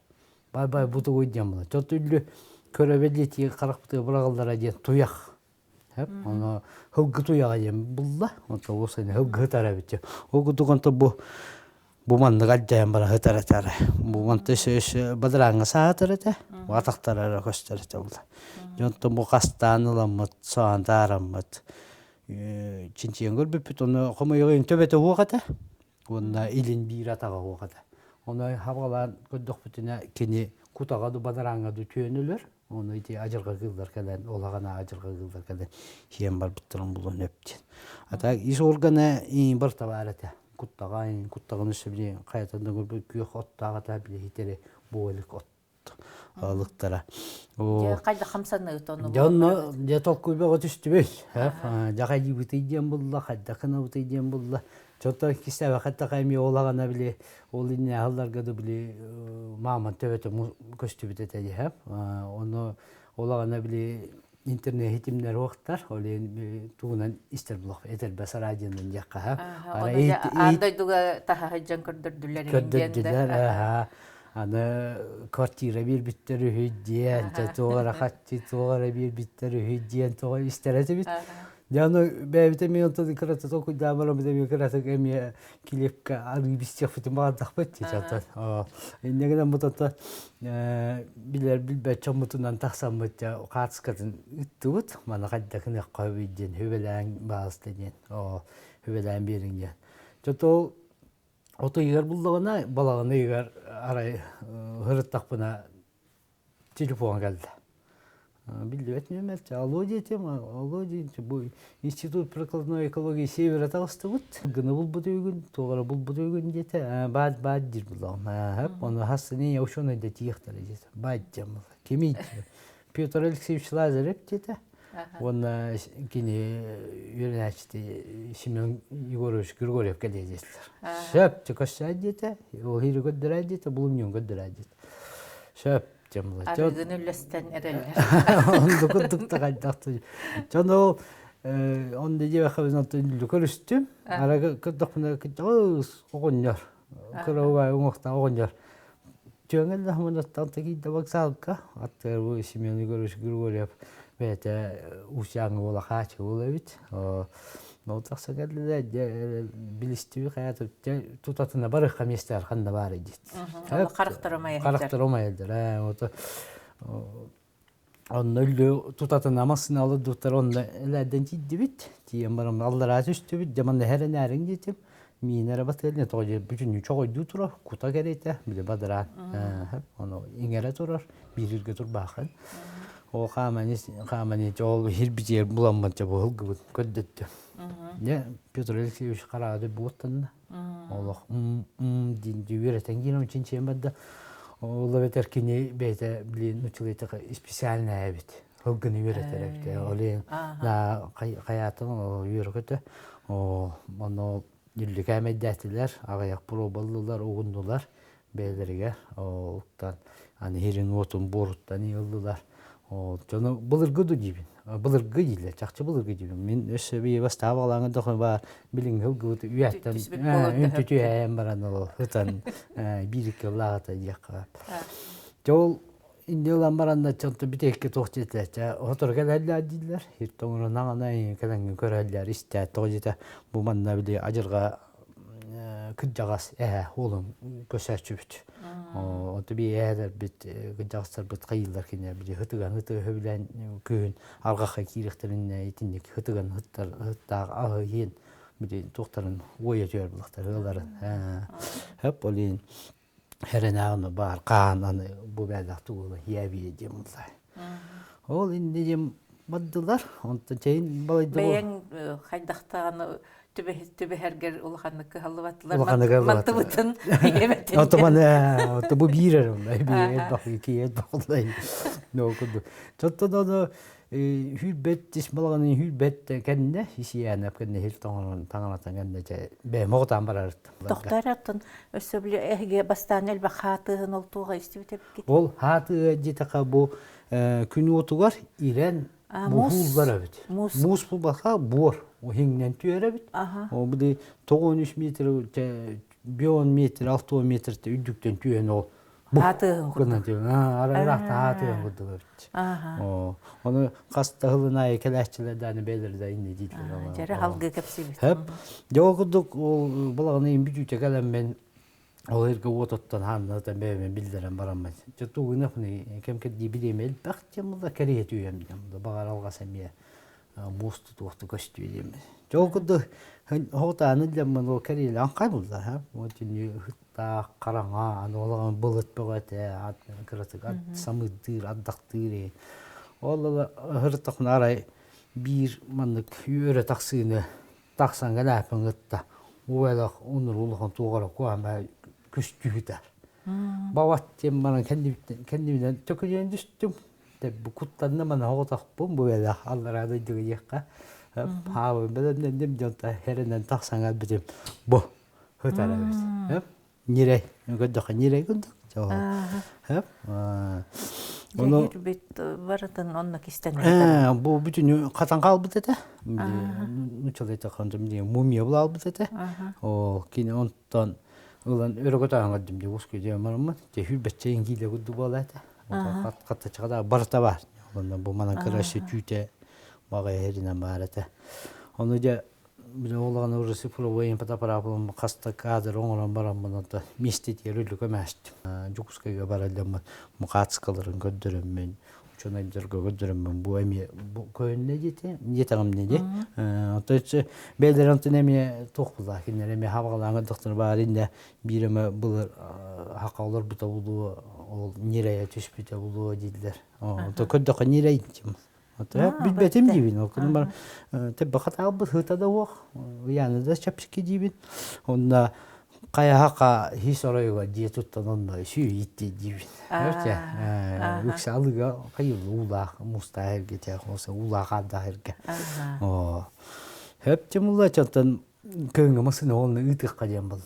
Бай бұты өйден бұлда. Жот үлі көрәбелетіге қарақ бұты бұрағылдара ден тұяқ. Оны хылғы тұяға ден бұлда. Онда осыны хылғы ғытара бітті. Ол күдіғанта бұл мандық аджайын бар ғытар әтәрі. Бұл манты бадыраңы сағатыр әті, атақтар әрі көстер әті бұлда. Жонты бұл қастаныламыд, соғандарымыд. Чинчиен көрбіппіт, оны қомайығын төбеті оғады. Оны илін бір атаға оғады. Оны хабалан көддік бүтіне кені күтағады бадыраңады түйенілер. Оны ете ажырға қылдар кәлен, олағана ажырға қылдар кәлен. Хиен бар бұттырын бұлын өптен. Ата ис органы бір табар әті. Күттағын үсі біле қаятында көрбі күйек оттаға та біле хитері болық отты алықтара. Қайда қамсаны ұтыны? Жонны жеток көйбеға түсті бел. Жағай дебіті иден бұлла, қайда қына бұты иден бұлла. Жонта кестәбі қатта қайме олағана біле, ол ине алларға да біле маман төбеті көсті бітетеді. Оны олағана біле интернет хитимдер оқтар, олен туғынан істер бұлақ, әтер бәсі радионын жаққа. Ардайдуға таға жан көрдірділер. Көрдірділер, аны квартира бір біттері хүйден, тоғара қатты тоғара бір біттері хүйден, тоғара істер әті біт. Жаны бәбіте мен онтады кіраты тоқы дамырам бітеме кіраты әме келепке арғы бістек бұты мағандақ бәтті жаттан. Негенен бұтатта білер білбәт чамытынан тақсан бұтта қатысқатын үтті бұт, мана қайда кіне қойбейден, хөбеләң бағысты ден, хөбеләң берін ден. Жаты ол оты егер бұлдығына, балағына егер арай ғырыттақ бұна телефон кәлді. Білді өтмемелді, алу детем, бұл Институт прикладной экологии Севера тағысты бұд. Гыны бұл бұд өйгін, тоғыры бұл бұд өйгін деті, бәд дир бұлағым. Оны хастыне яушоны да тиектері деті, бәд дем бұлағым. Кемейді. Петр Алексеевич Лазарев деті. Оны кені үйрен әчті Семен Егорович Григорьев кәде детілер. Шөпті көшті деті, ол хирі көддір әдеті, бұл үнен көддір әдеті. Шөп. Арығын үлістен әрелер. Онды күндікті қайдақты. Жаны ол, онды жебе қабызын үлі көрістім. Арағы күндікпіне оғындар. Күрі оғай оңықтан оғындар. Жөңел хаманаттан тагида вокзалка аттар бу Семен Егорович Григорьев бете усяңы бола хачы бола бит. Но такса гадле билистиби хаятып тутатына бары хаместер ханда бар иди. Карактырамайдыр. Вот онноллу тутатына масын алып дуттар онда эледен тидди бит. Тием барам аллара түстү бит. Жаман херен арың дитим. Минера батылне тоje bütün çok oydu turur kuta gerete bile badara onu ingere turur birirge tur bakın o kamani çok hiçbir yer bulanmadı bu hılgı köddetти ne Piotr Alexeyevich karadı bottan Allah din diyoreten yine için çembede ola veterkini bete bilin uçulete spesialne evet hılgını yöreterek de olin na hayatın o yürüktü o onu Yüllüke meddetiler, ağayak probalılar, oğundular beylerine. Oğuktan, hani herin otun boruttan yıldılar. Canı bılırgıdı gibi. Bılırgı değil, çakçı bılırgı gibi. Min össe bir basta havalanı da var. Bilin hılgıdı üyetten. Üntütü hem baran o. Hıtan bir iki lağıta yakar. Çoğul indi olan baranda çantı bir tek tohtu ete. Otur gelirler dediler. Hirtonun nağına kelen görürler işte tohtu bu manna bile acırga kıcağız oğlum gösterçübüt. O tabi eğer bit kıcağızlar bit kayıllar kine bile hıtıgan hıbilen köyün argaha kiriklerin etindik hıtıgan hıttar ağıyın bile tohtarın oyatıyor bulaktar hıların. Hep olin Heren ağını bar, qağın bu bədaqtı oğlu hiyabiye deyim olay. Ol indi deyim baddılar, ondan çeyin balaydı o. Beyen haydaqtağını tübe herger ulağanlıkı halıvattılar. Ulağanlıkı halıvattılar. Mantıbıtın yemetin. Otoman, bu bir er olay, bir et bak, iki et bak olay. Ne okudu. Çottan onu hülbet, ismalağının hülbet kendine, işi yanıp kendine hil tağınatan kendine beğen oğutan bararıttı. Doktor attın, ösöbülü ehge bastan elbe hatığın oltuğa istibitep git. Ol hatığı cetaka bu günü otugar iren muhullar evet. Mus bu baka bor. O hingden tüyere bit. O bu de 93 metre, 10 metre, 6 metre üddükten tüyen ol. Hatığın kurdu. Arayrakta hatığın kurdu evet. Onu kasta hılına ekeleşçilerden belirde indi deydiler. Jere halgı kapsibit. Hep. Yoğuduk bulağını in bücüce gelen ben o erge otottan hannadan beğenmen bildiren baramaz. Çatı uynafını kemket diye bileyim bakcamda kere etüyem da bağır algasam ya. Mustu tohtu göstüyem. Yoğudu hotanı lemman o kereyle ankayboldular ha. O tünü hıtta karanga anolağın bulut böğete kırıtık samıdır addaktır. Oğlala hırtıqın aray bir manlık yöre taksını taksan gelapın gıtta. Uvelak onur uluğun tuğara kuama küstüğü der. Bavat diyem bana kendimden tökeceğini düştüm. Bu kutlarına bana hoğutak bu böyle Allah razı ediyor yakka. Hava bedenden dem jonta herinden taksan gelbitim. Bu hıtara versin. Nire gördük nire gördük. Hep. Onu bit varadın onnak istenir. Bu bütün katan kalbı dedi. Nuçalayta kandım diye mumya bulalım dedi. O kine ondan ulan örgüten geldim diye uskü diye marmı. Hülbetçe İngilizce gudu baladı. O katta çıkada barta var. Ondan bu mana karaşı cüte bağa herinden barata. Onu da bir oğlan orası provayın pata parapım kasta kadar oğlan baramın da mistit yerülü kömüştüm. Cukuskaya baralım muqatskaların gördürüm ben. Çonaydır gördürüm ben bu emi bu köyünde gitti. Yeterim dedi. Hatta belirantı nemi toqbula kinler emi havalarına doktor barında birime bulur haqalar bu tabulu o nereye düşüp tabulu dediler. O köddük nereye gittim. Hatta bilbetim gibi o kadar tabi hata bu hata da o yani da çapşiki gibi onda kaya haka hiç oraya var diye tuttan onda şu gitti gibi evet ya yükseldi kayıp ula mustahil geçer olsa ula kadar herke o hep cemullah çatan köyün masını onu itik kaçan buldu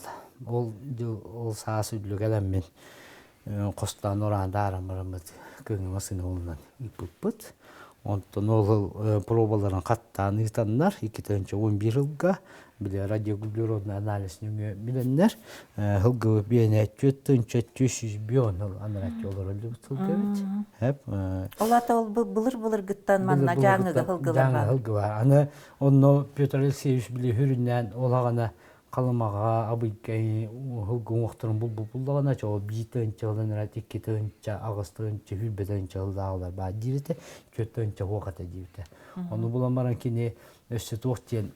ol sağ sütlü gelen ben kostan oran daram köyün masını ondan iput Онтон ол пробаларын каттан ыйтаннар 2011 жылга биле радиоуглеродный анализ нүңө биленнер хылгы бене 400 бион анализ олар өлүптүлгөбүт хеп Олата ол былыр гыттан манна жаңыгы жаңы хылгы бар аны онно Петр Алексеевич биле хүрүннән олагана калымага абыйкай хылгы оқтырын буллагана чо битен чылдан рат 2 агыстын хүлбеден чылдагылар ба дирите 4 вакыта дирите оны буламаран кини өссө тоқтен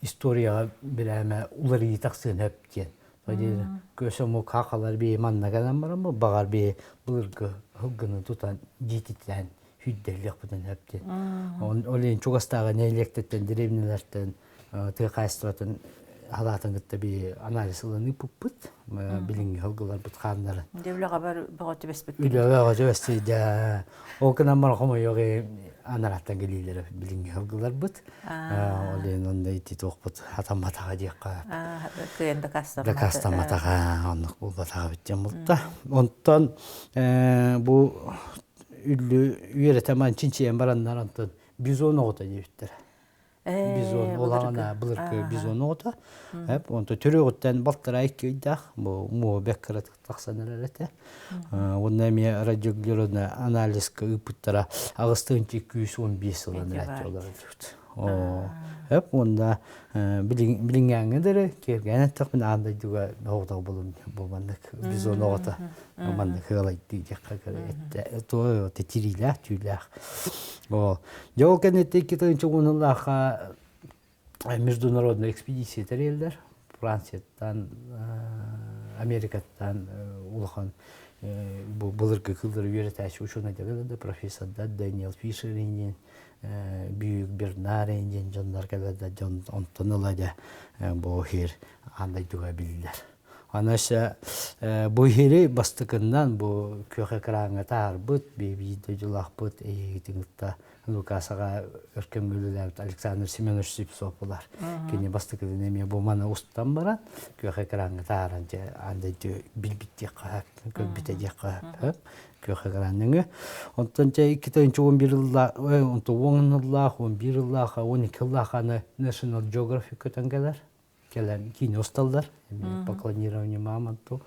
история билеме улары таксын хептен Тоди көсөмө какалар бе манна гадан барамы багар бе булыргы хылгыны тутан жититен хүдделек бутан хептен олен чугастагы нелектеттен древнелерден тыйкайстыратын халатын гытта би анализ ыланы пуппут билинги хылгылар буткандар Девлага бар боготы беспет. Үлөөгө жөстү да окуна мар комо йоги анараттан келилер билинги хылгылар бут олен ондай титокпут атаматага жакка Кыйында да кастаматага аннык булбатага биттен булта онтон бу үллү үйрөтеман чинчиен барандар антон бизон огота дейбиттер бизон олагана былыркы бизон огота хеп онто төрөгөттөн балтыр айкыйдах бу му беккарат таксанелерете онда ми радиоуглеродный анализка ыпыттара агыстын 215 жылын айтылар хеп онда билингендер келген тапын андай дуга ногда болмандык бизон огота мандык хылайт жакка керетте то тетирилах түлах жол кенетте 2010 международная экспедиция терелдер Франциядан Америкадан улахан былыркы кылдыр үйрөтәчи ушуна дегенде профессор Дэниел Фишер инен Büyük Bernard инен жандар келде жон онтонылады бу хир андай дуга билдер. Анаша бу хири бастыкыннан бу көкө кранга тарбыт бибиде жылакпыт эйтингта Лукасага өркөмгөлүлөр Александр Семенович Сипсов булар. Кени бастыкын эме бу мана устан барат көкө кранга таранча андай билбитте кап көбүтө жакап көкө краныңы. Онтонча 2011 жылда онтон 11 жылда 12 жылда National Geographic көтөнгөлөр. Келен кино сталдар, по клонированию мамонту,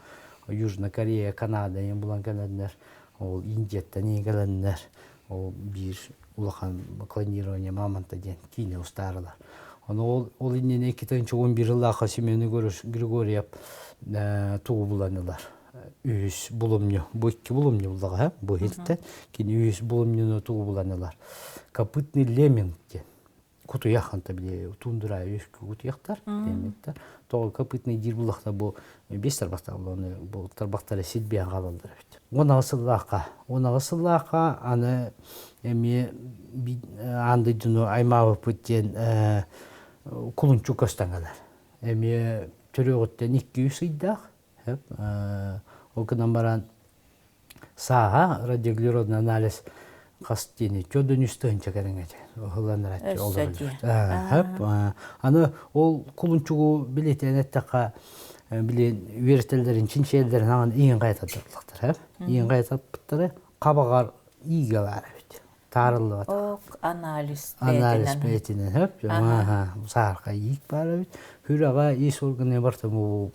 Южная Корея, Канада, им булан келендер, ол Индияттан не келендер, ол бир улахан клонирование мамонта ден кино старлар. Ол иннен 2011 жылда Семен Григорьев тугу буланылар. Үс булумню, бу 2 булумню булдага, бу хилте, кини үс булумнюну тугу буланылар. Копытный лемминг ден. Кутуяханта биле тундура өскө кутуяктар демекте. Тогы копытный дир булакта бу 5 тарбакта аны бу тарбактары силбиян калдырып бит. 10 сыллака аны эми анды жуну аймагы путен кулунчу көстаңалар. Эми төрөгөттөн 200 ыйдак, хеп окунан баран сага радиоуглеродный анализ кастини чөдөн үстөнчө кереңете хыланырат олар. Аны ол кулунчугу билетен аттака билен үйрөтөлөрүн чинчелдерин аны ийин кайтатырлыктар, ийин кайтатыптары кабагар ийге бар бит. Тарылып атат. Анализ бетинен хеп, сарка ийик бар бит. Хүрага иш органы барта бу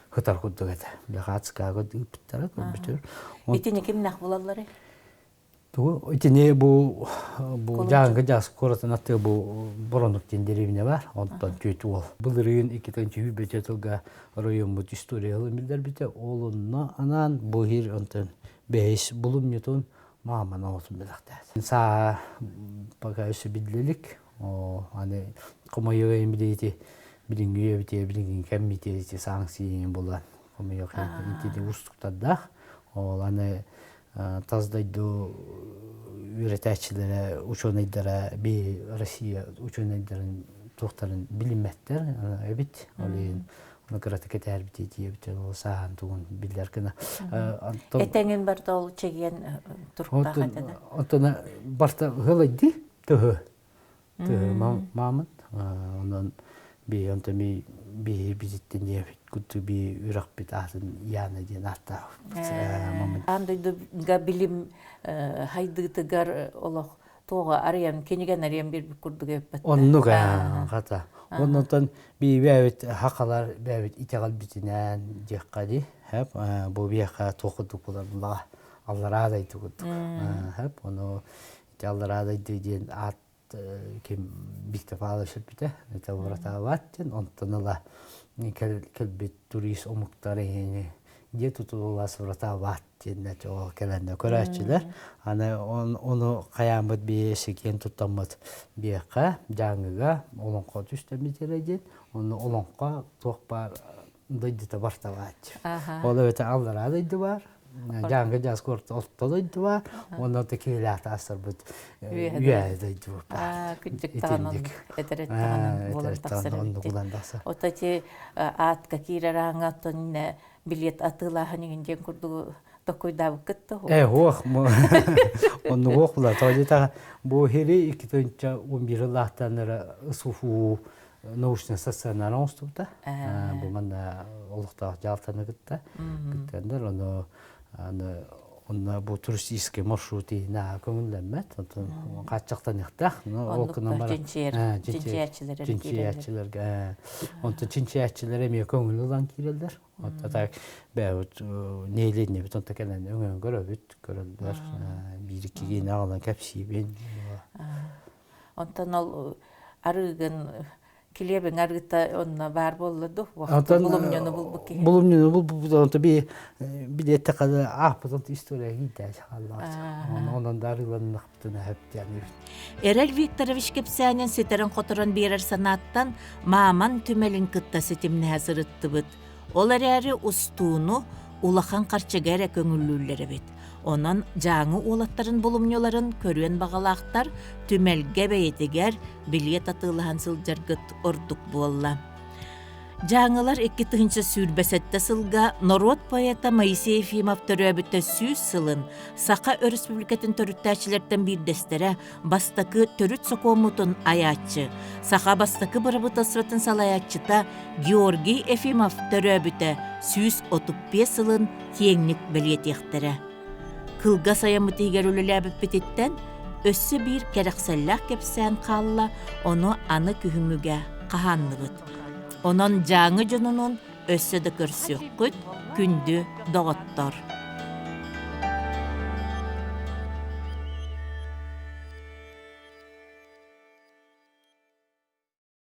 хытар куддугата. Бахатскага дыптара компьютер. Итине кимнак булалары? Итине бу жаңгы жас коротун аты бу Борондуктен деревня бар, онтон көтү ол. Бул район 2-нчы жылга район бут историялы билдер бите, олунна анан бу хир онтон 5 булум ньютон маман отун белакта. Са пока өсө билделик, аны комойо эмдейти билингүе бите, билингин кеммитети санкциян булан. Комойо кеммитети устуктарда, ол аны таздайду үйрөтәчилери ученыйдара би Россия ученыйдарын токтарын билиметтер эбит олен награда кетер бити ол саан тугун билдеркена Этеңин барда ол чеген туркта хатада. Отона барта гылайды тыгы мамыт ондан би онто ми би бизиттен диэ күтү би үрак бит атын яна диэн атта момент. Андойдуга билим хайдыгытыгар олох тоға арыян кенеген арыян бир курдуга өппөт. Оннуга ката. Оннотон би бәбит хакалар бәбит итегал битинен деккади. Хеп бу бияка токудук буларга алларада итүгүт. Хеп ону алларада диэн ат кем биктефалы шерпите. Это врата ваттен онтонала келбит турист омуктары где тут у вас врата ваттен нечо келенде көрөчүлөр. Аны ону каямыт биесикен туттамыт бияка жаңыга олонко түстөмүтереден ону олонко токпар дойдута бартабач. Ол өтө аллар дойду бар. Жаңы жаз корт оттолойду бар. Ону текилат асыр бут. Үйө дойду бар. Күчүк таанын этереттен болар таксыр. Отати ат какирараңа тонне билет атылаханын жен курду токойдабы кытты. Ох, ону окула тоожета бу хери 2011 лахтаныр суфу научный стационар онступта. Бу манда олуктак жалтаны кытта. Кыттандыр оны бу туристический маршруты на көңүлдөнмөт. Качактан ыктак. Чинчиячилерге. Онто чинчиячилер эме көңүлдөн кирелдер. Онто бәут нейлени бит онто келен өңөн көрөлдөр. Бирикки нагылан капсибен. Онтон ол арыгын Килебен аргыта онна бар болду. Булумнёну булбуки. Булумнёну булбу онто би билетте када аппытын история гите халлар. Онон дарылан нактына хептяны. Эрел Викторович кепсәнен сетерен которон берер санаттан маман түмелин кытта сетимне хазырыттыбыт. Олар әрі устууну улахан карчыгара көңүллүүлери бит. Онан жаңы олаттарын булумньоларын көрүен багалактар түмелге бейетигер билет атылыхан сылжаргыт ордук буолла. Жаңылар 2-тыгынчы сүрбәсәтте сылга Норот поэта Моисей Ефимов төрөбүтө сүз сылын Сака Республикатын төрүттәчилерден бирдестере бастакы төрүт сокомутун аячы, Сака бастакы бырабыта сватын салаячыта Георгий Ефимов төрөбүтө сүз 35 сылын тиеңник билетехтере. Кылга саямыты егерүлеләбіп бітеттен, өссі бір керексәлләк кепсән қалла, оны аны күхіміге қағанлығыт. Онын жаңы жонунун өссі ді көрсөк күт, күнді доғыттар.